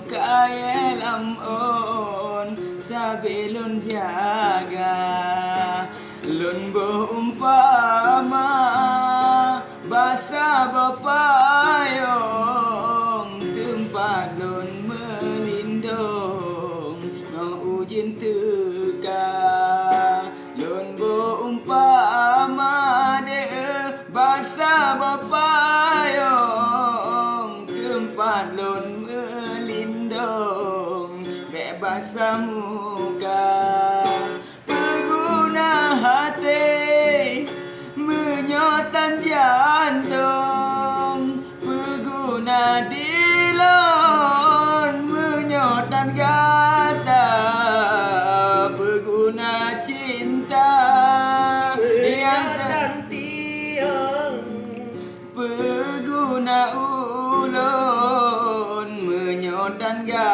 kaya lamon sabi lun jaga lun umpama basa bapayong tempat lun melindung no ujin teka lun umpama de basa bapayong tempat lun melindung bebasa muka pengguna hati menyotan jantung pengguna dilon menyotan gata pengguna cinta yang tiang pengguna ulun menyotan gata